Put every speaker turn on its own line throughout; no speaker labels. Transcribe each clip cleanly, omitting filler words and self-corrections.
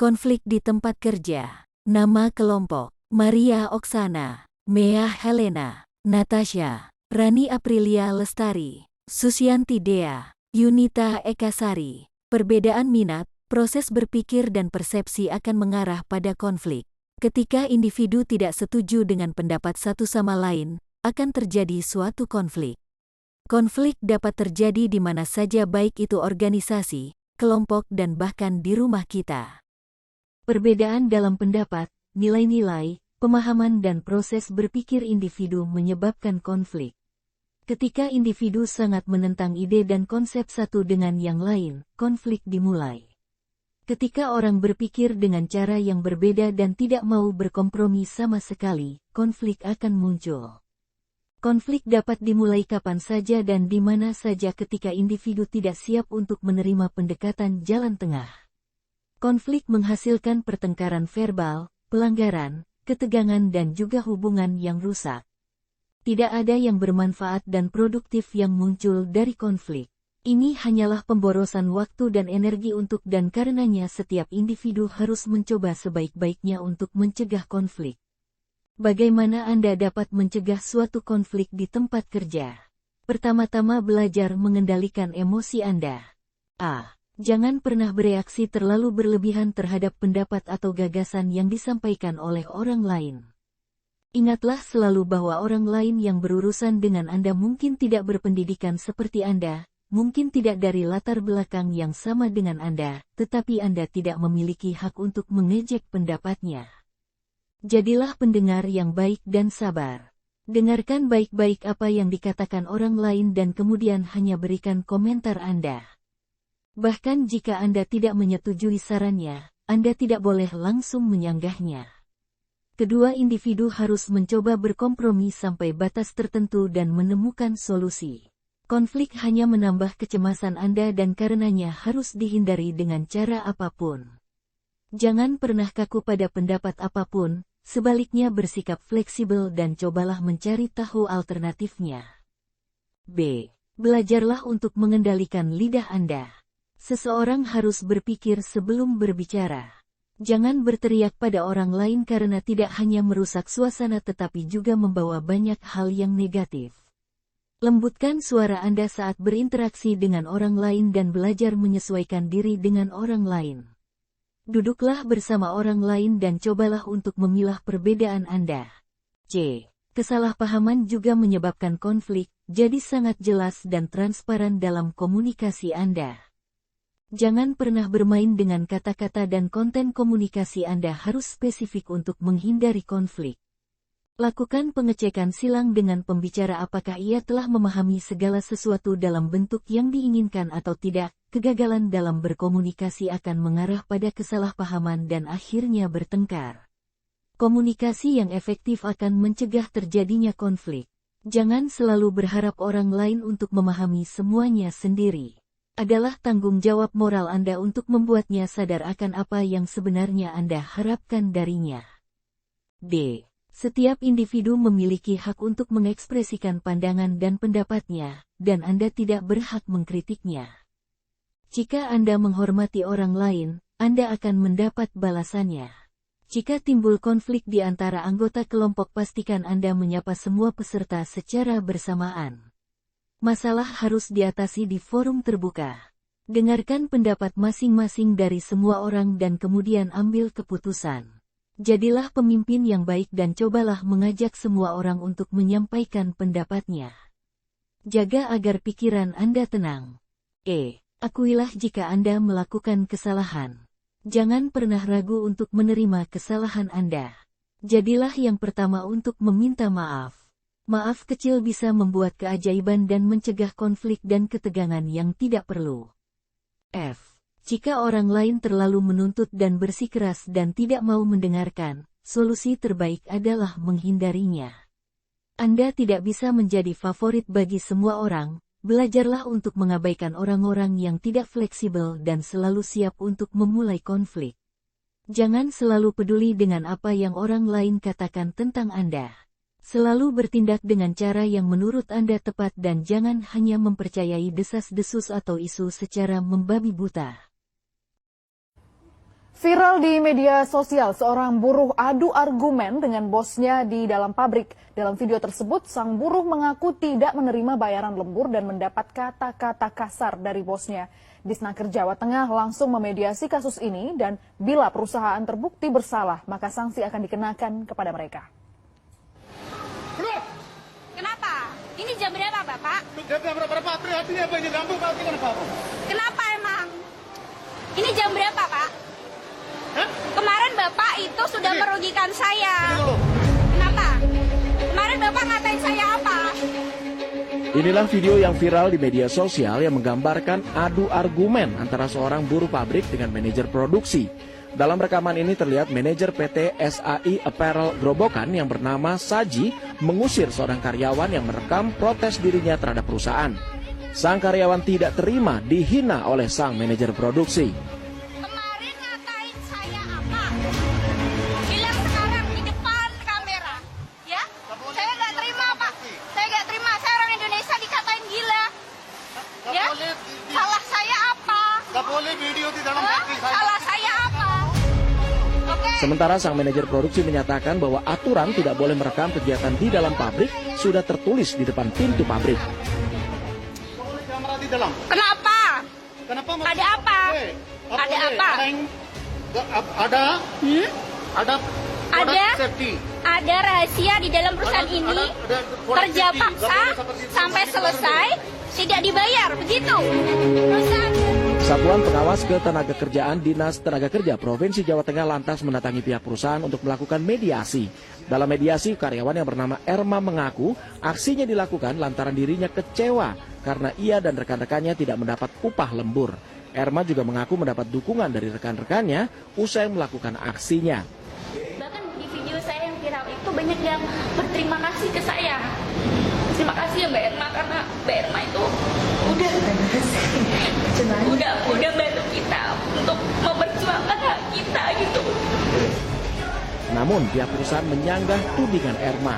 Konflik di tempat kerja. Nama kelompok: Maria Oksana, Mea Helena, Natasha, Rani Aprilia Lestari, Susianti Dea, Yunita Ekasari. Perbedaan minat, proses berpikir dan persepsi akan mengarah pada konflik. Ketika individu tidak setuju dengan pendapat satu sama lain, akan terjadi suatu konflik. Konflik dapat terjadi di mana saja, baik itu organisasi, kelompok, dan bahkan di rumah kita.
Perbedaan dalam pendapat, nilai-nilai, pemahaman dan proses berpikir individu menyebabkan konflik. Ketika individu sangat menentang ide dan konsep satu dengan yang lain, konflik dimulai. Ketika orang berpikir dengan cara yang berbeda dan tidak mau berkompromi sama sekali, konflik akan muncul. Konflik dapat dimulai kapan saja dan di mana saja ketika individu tidak siap untuk menerima pendekatan jalan tengah. Konflik menghasilkan pertengkaran verbal, pelanggaran, ketegangan dan juga hubungan yang rusak. Tidak ada yang bermanfaat dan produktif yang muncul dari konflik. Ini hanyalah pemborosan waktu dan energi dan karenanya setiap individu harus mencoba sebaik-baiknya untuk mencegah konflik. Bagaimana Anda dapat mencegah suatu konflik di tempat kerja? Pertama-tama, belajar mengendalikan emosi Anda. Jangan pernah bereaksi terlalu berlebihan terhadap pendapat atau gagasan yang disampaikan oleh orang lain. Ingatlah selalu bahwa orang lain yang berurusan dengan Anda mungkin tidak berpendidikan seperti Anda, mungkin tidak dari latar belakang yang sama dengan Anda, tetapi Anda tidak memiliki hak untuk mengejek pendapatnya. Jadilah pendengar yang baik dan sabar. Dengarkan baik-baik apa yang dikatakan orang lain dan kemudian hanya berikan komentar Anda. Bahkan jika Anda tidak menyetujui sarannya, Anda tidak boleh langsung menyanggahnya. Kedua, individu harus mencoba berkompromi sampai batas tertentu dan menemukan solusi. Konflik hanya menambah kecemasan Anda dan karenanya harus dihindari dengan cara apapun. Jangan pernah kaku pada pendapat apapun, sebaliknya bersikap fleksibel dan cobalah mencari tahu alternatifnya. B. Belajarlah untuk mengendalikan lidah Anda. Seseorang harus berpikir sebelum berbicara. Jangan berteriak pada orang lain karena tidak hanya merusak suasana tetapi juga membawa banyak hal yang negatif. Lembutkan suara Anda saat berinteraksi dengan orang lain dan belajar menyesuaikan diri dengan orang lain. Duduklah bersama orang lain dan cobalah untuk memilah perbedaan Anda. C. Kesalahpahaman juga menyebabkan konflik, jadi sangat jelas dan transparan dalam komunikasi Anda. Jangan pernah bermain dengan kata-kata dan konten komunikasi Anda harus spesifik untuk menghindari konflik. Lakukan pengecekan silang dengan pembicara apakah ia telah memahami segala sesuatu dalam bentuk yang diinginkan atau tidak. Kegagalan dalam berkomunikasi akan mengarah pada kesalahpahaman dan akhirnya bertengkar. Komunikasi yang efektif akan mencegah terjadinya konflik. Jangan selalu berharap orang lain untuk memahami semuanya sendiri. Adalah tanggung jawab moral Anda untuk membuatnya sadar akan apa yang sebenarnya Anda harapkan darinya. D. Setiap individu memiliki hak untuk mengekspresikan pandangan dan pendapatnya, dan Anda tidak berhak mengkritiknya. Jika Anda menghormati orang lain, Anda akan mendapat balasannya. Jika timbul konflik di antara anggota kelompok, pastikan Anda menyapa semua peserta secara bersamaan. Masalah harus diatasi di forum terbuka. Dengarkan pendapat masing-masing dari semua orang dan kemudian ambil keputusan. Jadilah pemimpin yang baik dan cobalah mengajak semua orang untuk menyampaikan pendapatnya. Jaga agar pikiran Anda tenang. Akuilah jika Anda melakukan kesalahan. Jangan pernah ragu untuk menerima kesalahan Anda. Jadilah yang pertama untuk meminta maaf. Maaf kecil bisa membuat keajaiban dan mencegah konflik dan ketegangan yang tidak perlu. F. Jika orang lain terlalu menuntut dan bersikeras dan tidak mau mendengarkan, solusi terbaik adalah menghindarinya. Anda tidak bisa menjadi favorit bagi semua orang, belajarlah untuk mengabaikan orang-orang yang tidak fleksibel dan selalu siap untuk memulai konflik. Jangan selalu peduli dengan apa yang orang lain katakan tentang Anda. Selalu bertindak dengan cara yang menurut Anda tepat dan jangan hanya mempercayai desas-desus atau isu secara membabi buta.
Viral di media sosial, seorang buruh adu argumen dengan bosnya di dalam pabrik. Dalam video tersebut, sang buruh mengaku tidak menerima bayaran lembur dan mendapat kata-kata kasar dari bosnya. Disnaker Jawa Tengah langsung memediasi kasus ini dan bila perusahaan terbukti bersalah, maka sanksi akan dikenakan kepada mereka.
Kenapa? Ini jam berapa, Bapak?
Jam berapa? Prihatinnya apa ini lampu Pak? Kenapa?
Kenapa emang? Ini jam berapa, Pak?
Hah?
Kemarin Bapak itu sudah
Ini.
merugikan saya.
Ini dulu.
Kenapa? Kemarin Bapak ngatain saya apa?
Inilah video yang viral di media sosial yang menggambarkan adu argumen antara seorang buruh pabrik dengan manajer produksi. Dalam rekaman ini terlihat manajer PT SAI Apparel Grobogan yang bernama Saji mengusir seorang karyawan yang merekam protes dirinya terhadap perusahaan. Sang karyawan tidak terima dihina oleh sang manajer produksi.
Kemarin ngatain saya apa? Bilang sekarang di depan kamera. Ya? Saya nggak terima, Pak. Saya nggak terima. Saya orang Indonesia dikatain gila. Ya? Salah saya apa?
Nggak boleh video di dalam pabrik.
Salah saya apa? Oke.
Sementara sang manajer produksi menyatakan bahwa aturan tidak boleh merekam kegiatan di dalam pabrik sudah tertulis di depan pintu pabrik.
Boleh kamera di dalam.
Kenapa?
Kenapa?
Ada apa? Ada apa?
Ada
Ada?
product safety.
Ada rahasia di dalam perusahaan
Ada-
ini.
ada product
Kerja
safety.
paksa
Nggak boleh seperti itu.
sampai
Nanti
selesai tidak dibayar, begitu. Perusahaan
Satuan Pengawas Ketenagakerjaan Dinas Tenaga Kerja Provinsi Jawa Tengah lantas mendatangi pihak perusahaan untuk melakukan mediasi. Dalam mediasi, karyawan yang bernama Erma mengaku aksinya dilakukan lantaran dirinya kecewa karena ia dan rekan-rekannya tidak mendapat upah lembur. Erma juga mengaku mendapat dukungan dari rekan-rekannya usai melakukan aksinya.
Bahkan di video saya yang viral itu banyak yang berterima kasih ke saya. Terima kasih ya Mbak Erma, karena Mbak Erma itu udah bantu kita untuk memperjuangkan hak kita gitu.
Namun pihak perusahaan menyanggah tudingan Erma.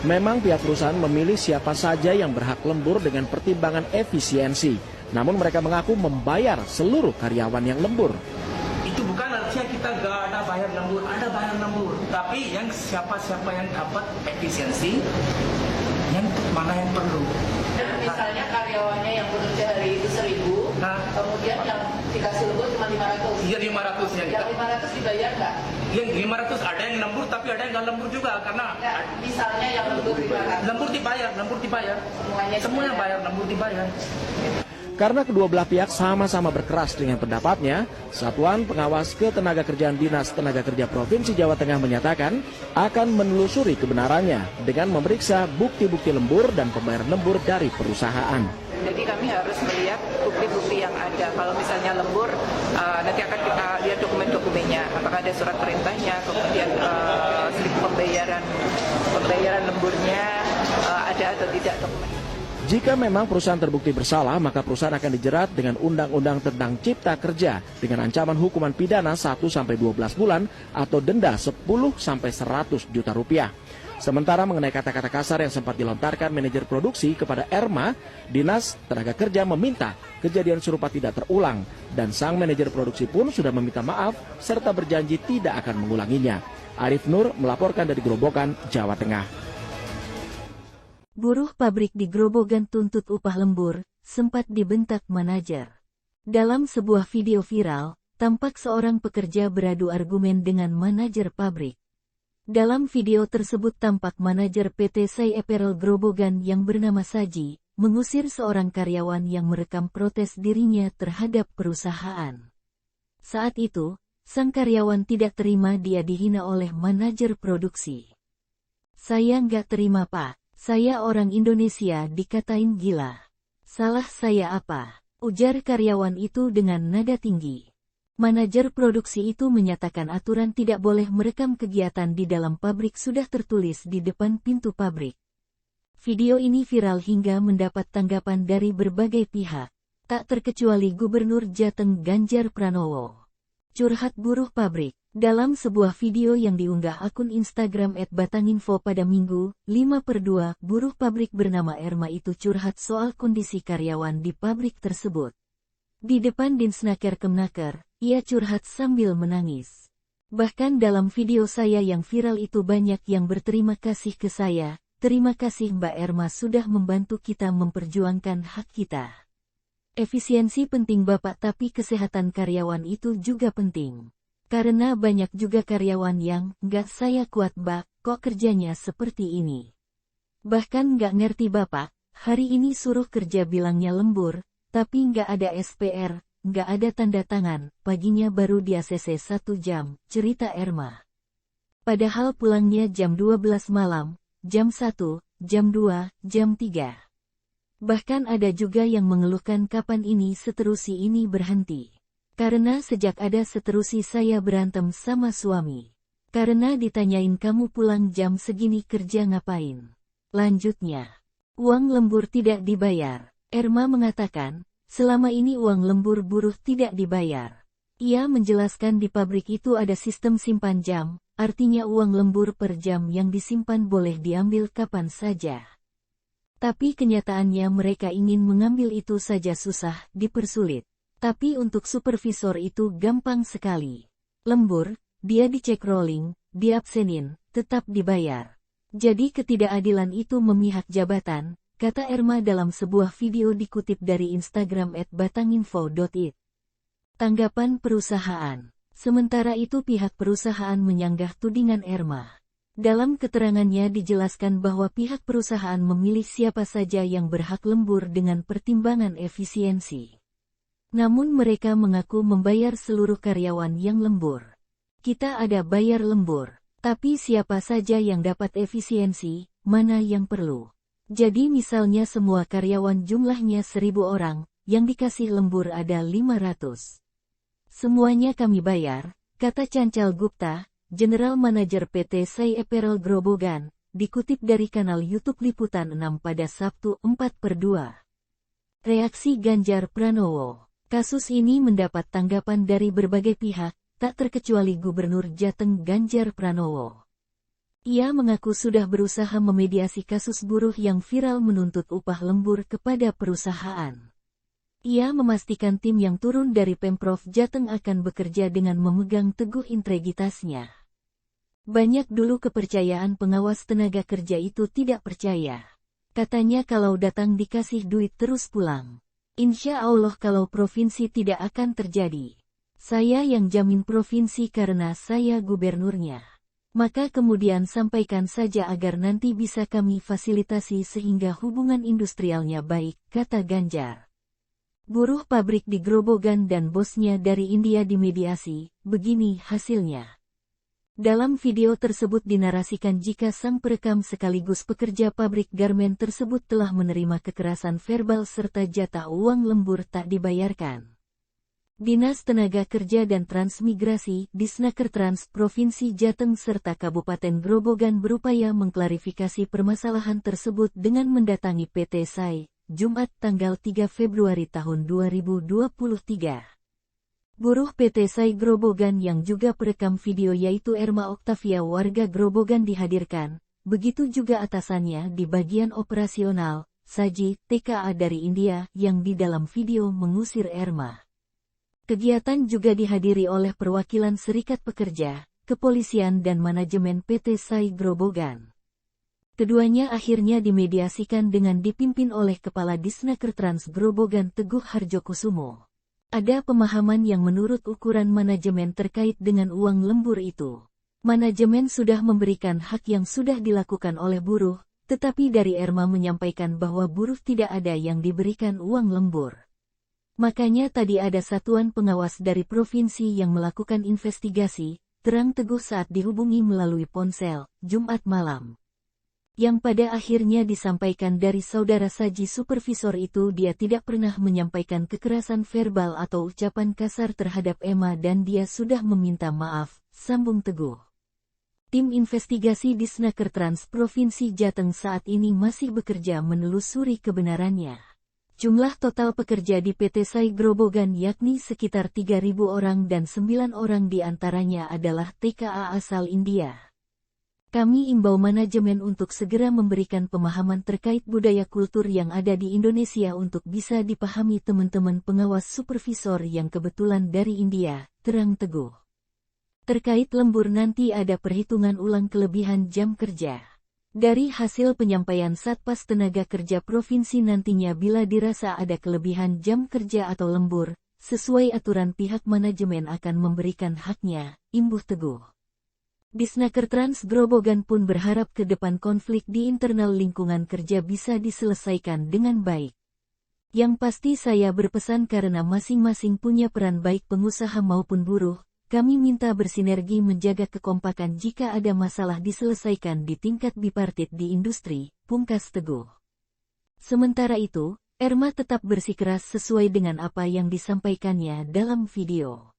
Memang pihak perusahaan memilih siapa saja yang berhak lembur dengan pertimbangan efisiensi. Namun mereka mengaku membayar seluruh karyawan yang lembur.
Itu bukan artinya kita gak ada bayar lembur, ada bayar lembur. Tapi yang siapa-siapa yang dapat efisiensi, yang mana yang perlu.
Misalnya karyawannya yang bekerja hari itu 1.000,
Nah.
kemudian yang dikasih lembur cuma 500.
Iya 500 yang
Yang 500 dibayar nggak?
yang 500 ada yang lembur tapi ada yang nggak lembur juga karena
Nggak, misalnya yang lembur 500.
lembur dibayar. Semuanya bayar, lembur dibayar.
Karena kedua belah pihak sama-sama berkeras dengan pendapatnya, Satuan Pengawas Ketenagakerjaan Dinas Tenaga Kerja Provinsi Jawa Tengah menyatakan akan menelusuri kebenarannya dengan memeriksa bukti-bukti lembur dan pembayaran lembur dari perusahaan.
Jadi kami harus melihat bukti-bukti yang ada. Kalau misalnya lembur, nanti akan kita lihat dokumen-dokumennya. Apakah ada surat perintahnya, kemudian slip pembayaran lemburnya ada atau tidak dokumen.
Jika memang perusahaan terbukti bersalah, maka perusahaan akan dijerat dengan Undang-Undang tentang Cipta Kerja dengan ancaman hukuman pidana 1-12 bulan atau denda 10-100 juta rupiah. Sementara mengenai kata-kata kasar yang sempat dilontarkan manajer produksi kepada Erma, Dinas Tenaga Kerja meminta kejadian serupa tidak terulang dan sang manajer produksi pun sudah meminta maaf serta berjanji tidak akan mengulanginya. Arif Nur melaporkan dari Grobogan, Jawa Tengah.
Buruh pabrik di Grobogan tuntut upah lembur, sempat dibentak manajer. Dalam sebuah video viral, tampak seorang pekerja beradu argumen dengan manajer pabrik. Dalam video tersebut tampak manajer PT SAI Apparel Grobogan yang bernama Saji, mengusir seorang karyawan yang merekam protes dirinya terhadap perusahaan. Saat itu, sang karyawan tidak terima dia dihina oleh manajer produksi. "Saya nggak terima Pak. Saya orang Indonesia dikatain gila. Salah saya apa?" ujar karyawan itu dengan nada tinggi. Manajer produksi itu menyatakan aturan tidak boleh merekam kegiatan di dalam pabrik sudah tertulis di depan pintu pabrik. Video ini viral hingga mendapat tanggapan dari berbagai pihak, tak terkecuali Gubernur Jateng Ganjar Pranowo. Curhat buruh pabrik. Dalam sebuah video yang diunggah akun Instagram @batanginfo pada Minggu, 5/2, buruh pabrik bernama Erma itu curhat soal kondisi karyawan di pabrik tersebut. Di depan Dinsnaker Kemnaker, Ia curhat sambil menangis. Bahkan dalam video saya yang viral itu banyak yang berterima kasih ke saya. Terima kasih Mbak Erma sudah membantu kita memperjuangkan hak kita. Efisiensi penting Bapak, tapi kesehatan karyawan itu juga penting. Karena banyak juga karyawan yang, nggak saya kuat Mbak, kok kerjanya seperti ini. Bahkan nggak ngerti Bapak, hari ini suruh kerja bilangnya lembur, tapi nggak ada SPR, nggak ada tanda tangan, paginya baru di ACC 1 jam, cerita Erma. Padahal pulangnya jam 12 malam, jam 1, jam 2, jam 3. Bahkan ada juga yang mengeluhkan kapan ini seterusi ini berhenti. Karena sejak ada seterusi saya berantem sama suami. Karena ditanyain kamu pulang jam segini kerja ngapain. Lanjutnya, uang lembur tidak dibayar. Erma mengatakan, selama ini uang lembur buruh tidak dibayar. Ia menjelaskan di pabrik itu ada sistem simpan jam, artinya uang lembur per jam yang disimpan boleh diambil kapan saja. Tapi kenyataannya mereka ingin mengambil itu saja susah, dipersulit. Tapi untuk supervisor itu gampang sekali. Lembur, dia dicek rolling, diabsenin, tetap dibayar. Jadi ketidakadilan itu memihak jabatan, kata Erma dalam sebuah video dikutip dari Instagram @batanginfo.it. Tanggapan perusahaan. Sementara itu pihak perusahaan menyanggah tudingan Erma. Dalam keterangannya dijelaskan bahwa pihak perusahaan memilih siapa saja yang berhak lembur dengan pertimbangan efisiensi. Namun mereka mengaku membayar seluruh karyawan yang lembur. Kita ada bayar lembur, tapi siapa saja yang dapat efisiensi, mana yang perlu. Jadi misalnya semua karyawan jumlahnya 1000 orang, yang dikasih lembur ada 500. Semuanya kami bayar, kata Chanchal Gupta, General Manager PT Sai Apparel Grobogan, dikutip dari kanal YouTube Liputan 6 pada Sabtu 4/2. Reaksi Ganjar Pranowo. Kasus ini mendapat tanggapan dari berbagai pihak, tak terkecuali Gubernur Jateng Ganjar Pranowo. Ia mengaku sudah berusaha memediasi kasus buruh yang viral menuntut upah lembur kepada perusahaan. Ia memastikan tim yang turun dari Pemprov Jateng akan bekerja dengan memegang teguh integritasnya. Banyak dulu kepercayaan pengawas tenaga kerja itu tidak percaya. Katanya kalau datang dikasih duit terus pulang. Insya Allah kalau provinsi tidak akan terjadi. Saya yang jamin provinsi karena saya gubernurnya. Maka kemudian sampaikan saja agar nanti bisa kami fasilitasi sehingga hubungan industrialnya baik, kata Ganjar. Buruh pabrik di Grobogan dan bosnya dari India dimediasi, begini hasilnya. Dalam video tersebut dinarasikan jika sang perekam sekaligus pekerja pabrik garmen tersebut telah menerima kekerasan verbal serta jatah uang lembur tak dibayarkan. Dinas Tenaga Kerja dan Transmigrasi, Disnakertrans Provinsi Jateng serta Kabupaten Grobogan berupaya mengklarifikasi permasalahan tersebut dengan mendatangi PT Sai, Jumat tanggal 3 Februari tahun 2023. Buruh PT Sai Grobogan yang juga perekam video yaitu Erma Oktavia warga Grobogan dihadirkan, begitu juga atasannya di bagian operasional, Saji, TKA dari India yang di dalam video mengusir Erma. Kegiatan juga dihadiri oleh perwakilan serikat pekerja, kepolisian dan manajemen PT Sai Grobogan. Keduanya akhirnya dimediasikan dengan dipimpin oleh Kepala Disnakertrans Grobogan Teguh Harjokusumo. Ada pemahaman yang menurut ukuran manajemen terkait dengan uang lembur itu. Manajemen sudah memberikan hak yang sudah dilakukan oleh buruh, tetapi dari Erma menyampaikan bahwa buruh tidak ada yang diberikan uang lembur. Makanya tadi ada satuan pengawas dari provinsi yang melakukan investigasi, terang Teguh saat dihubungi melalui ponsel, Jumat malam. Yang pada akhirnya disampaikan dari saudara Saji supervisor itu dia tidak pernah menyampaikan kekerasan verbal atau ucapan kasar terhadap Emma dan dia sudah meminta maaf, sambung Teguh. Tim investigasi Disnakertrans Provinsi Jateng saat ini masih bekerja menelusuri kebenarannya. Jumlah total pekerja di PT Sai Grobogan yakni sekitar 3.000 orang dan 9 orang diantaranya adalah TKA asal India. Kami imbau manajemen untuk segera memberikan pemahaman terkait budaya kultur yang ada di Indonesia untuk bisa dipahami teman-teman pengawas supervisor yang kebetulan dari India, terang Teguh. Terkait lembur nanti ada perhitungan ulang kelebihan jam kerja. Dari hasil penyampaian Satpas Tenaga Kerja Provinsi nantinya bila dirasa ada kelebihan jam kerja atau lembur, sesuai aturan pihak manajemen akan memberikan haknya, imbuh Teguh. Disnaker Trans Grobogan pun berharap ke depan konflik di internal lingkungan kerja bisa diselesaikan dengan baik. Yang pasti saya berpesan karena masing-masing punya peran baik pengusaha maupun buruh, kami minta bersinergi menjaga kekompakan jika ada masalah diselesaikan di tingkat bipartit di industri, pungkas Teguh. Sementara itu, Erma tetap bersikeras sesuai dengan apa yang disampaikannya dalam video.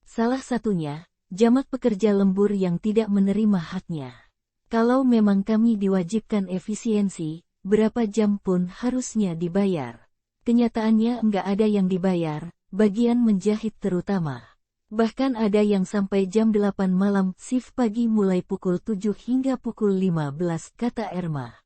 Salah satunya, jamak pekerja lembur yang tidak menerima haknya. Kalau memang kami diwajibkan efisiensi, berapa jam pun harusnya dibayar. Kenyataannya enggak ada yang dibayar, bagian menjahit terutama. Bahkan ada yang sampai jam 8 malam, shift pagi mulai pukul 7 hingga pukul 15, kata Erma.